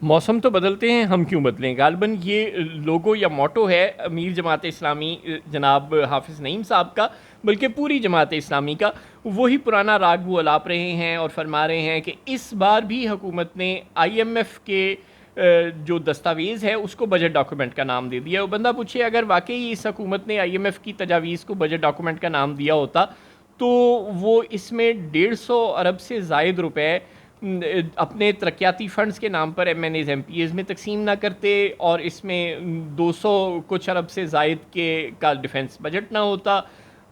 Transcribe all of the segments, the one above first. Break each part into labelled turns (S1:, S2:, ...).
S1: मौसम तो बदलते हैं, हम क्यों बदलें? गालिबन ये लोगो या मोटो है अमीर जमात इस्लामी जनाब हाफ़िज़ नईम साहब का, बल्कि पूरी जमात इस्लामी का। वही पुराना राग वो अलाप रहे हैं और फरमा रहे हैं कि इस बार भी हुकूमत ने IMF के जो दस्तावेज़ है उसको बजट डॉक्यूमेंट का नाम दे दिया। वो बंदा पूछे अगर वाक़ई इस हुकूमत ने IMF की तजावीज़ को बजट डॉक्यूमेंट का नाम दिया होता, तो वो इसमें 150 अरब से ज़ायद रुपए अपने तरक्याती फ़ंड्स के नाम पर MNAs MPAs में तकसीम ना करते, और इसमें 200 कुछ अरब से ज़ायद के का डिफेंस बजट ना होता,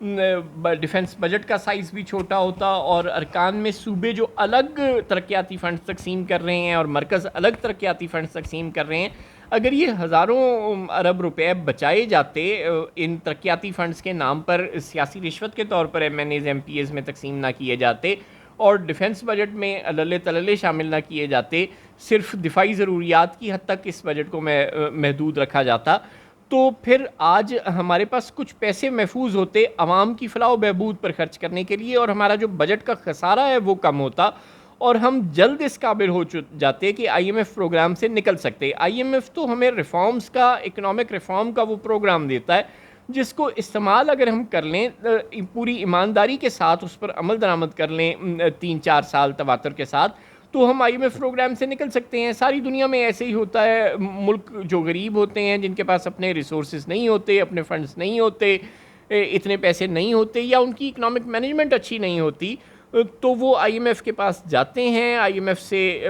S1: डिफेंस बजट का साइज़ भी छोटा होता, और अरकान में सूबे जो अलग तरक्याती फ़ंड्स तकसीम कर रहे हैं और मरकज़ अलग तरक्याती फ़ंड्स तकसीम कर रहे हैं, अगर ये हज़ारों अरब रुपए बचाए जाते इन तरक्याती फ़ंड्स के नाम पर सियासी रिश्वत के तौर पर MNAs MPAs में तकसीम ना किए जाते, और डिफेंस बजट में अल्ले तल्ले शामिल ना किए जाते, सिर्फ दिफाई ज़रूरियात की हद तक इस बजट को महदूद रखा जाता, तो फिर आज हमारे पास कुछ पैसे महफूज होते आवाम की फलाह व बहबूद पर खर्च करने के लिए, और हमारा जो बजट का खसारा है वो कम होता, और हम जल्द इस काबिल हो जाते कि IMF प्रोग्राम से निकल सकते। IMF तो हमें रिफॉर्म्स का, इकोनॉमिक रिफॉर्म का वो प्रोग्राम देता है जिसको इस्तेमाल अगर हम कर लें पूरी ईमानदारी के साथ, उस पर अमल दरामद कर लें 3-4 साल तवातर के साथ, तो हम IMF प्रोग्राम से निकल सकते हैं। सारी दुनिया में ऐसे ही होता है। मुल्क जो गरीब होते हैं, जिनके पास अपने रिसोर्सेज नहीं होते, अपने फंड्स नहीं होते, इतने पैसे नहीं होते, या उनकी इकोनॉमिक मैनेजमेंट अच्छी नहीं होती, तो वो IMF के पास जाते हैं, IMF से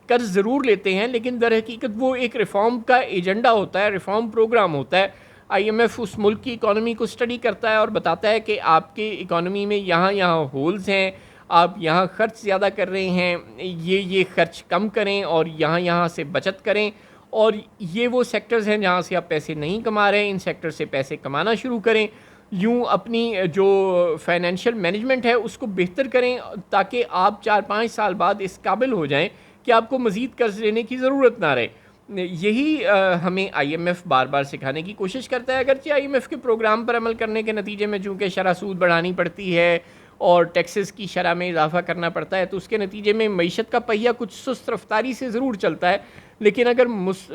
S1: कर्ज ज़रूर लेते हैं, लेकिन दर हकीकत वो एक रिफ़ॉर्म का एजेंडा होता है, रिफ़ॉर्म प्रोग्राम होता है। IMF उस मुल्क की इकॉनमी को स्टडी करता है और बताता है कि आपके इकॉनमी में यहाँ यहाँ होल्स हैं, आप यहाँ खर्च ज़्यादा कर रहे हैं, ये खर्च कम करें और यहाँ यहाँ से बचत करें, और ये वो सेक्टर्स हैं जहाँ से आप पैसे नहीं कमा रहे हैं, इन सेक्टर से पैसे कमाना शुरू करें। यूँ अपनी जो फाइनेंशियल मैनेजमेंट है उसको बेहतर करें, ताकि आप 4-5 साल बाद इस काबिल हो जाएं कि आपको मज़ीद कर्ज लेने की ज़रूरत ना रहे। यही हमें IMF बार बार सिखाने की कोशिश करता है। अगरचे IMF के प्रोग्राम पर अमल करने के नतीजे में चूँकि शरह सूद बढ़ानी पड़ती है और टैक्सेस की शरह में इजाफा करना पड़ता है, तो उसके नतीजे में मईशत का पहिया कुछ सुस्त रफ्तारी से ज़रूर चलता है, लेकिन अगर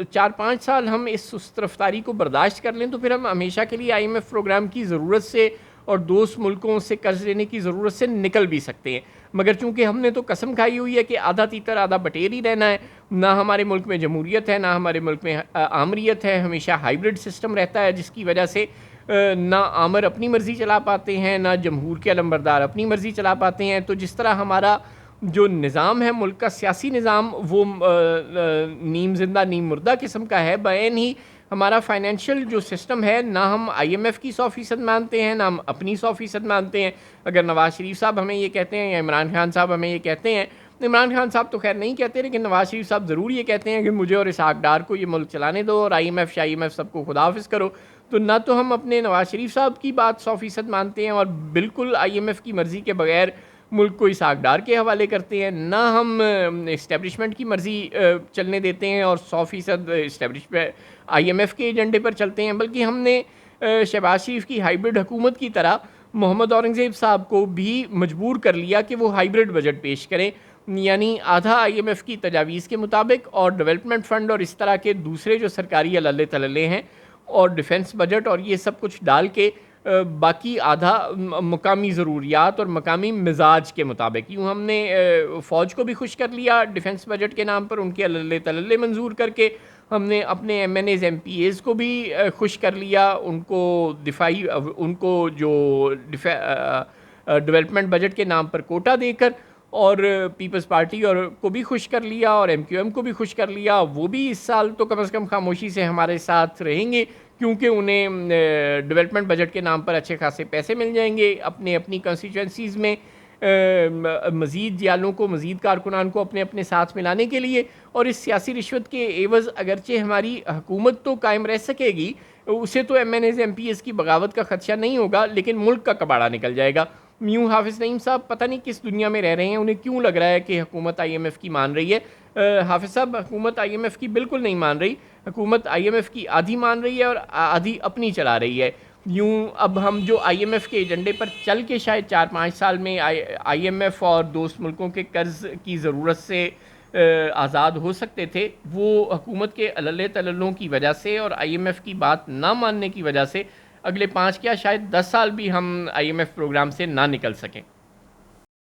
S1: 4-5 साल हम इस सुस्त रफ्तारी को बर्दाश्त कर लें, तो फिर हम हमेशा के लिए IMF प्रोग्राम की ज़रूरत से और दोस्त मुल्कों से कर्ज लेने की ज़रूरत से निकल भी सकते हैं। मगर चूँकि हमने तो कसम खाई हुई है कि आधा तीतर आधा बटेर ही रहना है, ना हमारे मुल्क में जमहूरियत है, ना हमारे मुल्क में आमरीत है, हमेशा हाइब्रिड सिस्टम रहता है, जिसकी वजह से ना आमर अपनी मर्ज़ी चला पाते हैं, ना जमहूर के अलमबरदार अपनी मर्ज़ी चला पाते हैं। तो जिस तरह हमारा जो निज़ाम है, मुल्क का सियासी निज़ाम, वो नीम जिंदा नीम मुर्दा किस्म का है, बैन ही हमारा फाइनेंशियल जो सिस्टम है, ना हम IMF की 100% मानते हैं, ना हम अपनी 100% मानते हैं। अगर नवाज़ शरीफ साहब हमें ये कहते हैं या इमरान खान साहब हमें ये कहते हैं, इमरान खान साहब तो खैर नहीं कहते, लेकिन नवाज़ शरीफ साहब ज़रूर ये कहते हैं कि मुझे और इसहाक डार को ये मुल्क चलाने दो, और IMF सबको खुदा हाफिज़ करो। तो ना तो हम अपने नवाज़ शरीफ साहब की बात 100% मानते हैं, और बिल्कुल IMF की मर्ज़ी के बगैर मुल्क को इसहाक डार के हवाले करते हैं, ना हम इस्टेब्लिशमेंट की मर्ज़ी चलने देते हैं और 100% इस्टेब्लिशमेंट IMF के एजेंडे पर चलते हैं, बल्कि हमने शहबाज शरीफ की हाइब्रिड हुकूमत की तरह मोहम्मद औरंगज़ेब साहब को भी मजबूर कर लिया कि वो हाइब्रिड बजट पेश करें, यानी आधा IMF की तजावीज़ के मुताबिक और डेवलपमेंट फ़ंड और इस तरह के दूसरे जो सरकारी अल्ले तल्ले हैं और डिफेंस बजट और ये सब कुछ डाल के बाकी आधा मकामी ज़रूरियात और मकामी मिजाज के मुताबिक। यूँ हमने फ़ौज को भी खुश कर लिया डिफेंस बजट के नाम पर, उनके अल्ले तल्ले मंजूर करके हमने अपने MNAs MPAs को भी खुश कर लिया, उनको दिफाई उनको जो डेवलपमेंट बजट के नाम पर कोटा देकर, और पीपल्स पार्टी और को भी खुश कर लिया और MQM को भी खुश कर लिया। वो भी इस साल तो कम से कम खामोशी से हमारे साथ रहेंगे, क्योंकि उन्हें डेवलपमेंट बजट के नाम पर अच्छे खासे पैसे मिल जाएंगे अपनी कंस्टिट्यूंसीज़ में मज़ीद जियालों को, मज़ीद कारकुनान को अपने अपने साथ मिलाने के लिए। और इस सियासी रिश्वत के एवज़ अगरचे हमारी हुकूमत तो कायम रह सकेगी, उसे तो MNAs MPAs की बगावत का खदशा नहीं होगा, लेकिन मुल्क का कबाड़ा निकल जाएगा। यूँ हाफिज़ नईम साहब पता नहीं किस दुनिया में रह रहे हैं, उन्हें क्यों लग रहा है कि हुकूमत IMF की मान रही है। हाफिज़ साहब, हुकूमत IMF की बिल्कुल नहीं मान रही, हुकूमत IMF की आधी मान रही है और आधी अपनी चला रही है। यूँ अब हम जो IMF के एजेंडे पर चल के शायद 4-5 साल में IMF और दोस्त मुल्कों के कर्ज़ की ज़रूरत से आज़ाद हो सकते थे, वो हुकूमत के अल्ले तल्लों की वजह से और IMF की बात ना मानने की वजह से अगले 5 क्या शायद 10 साल भी हम IMF प्रोग्राम से ना निकल सकें।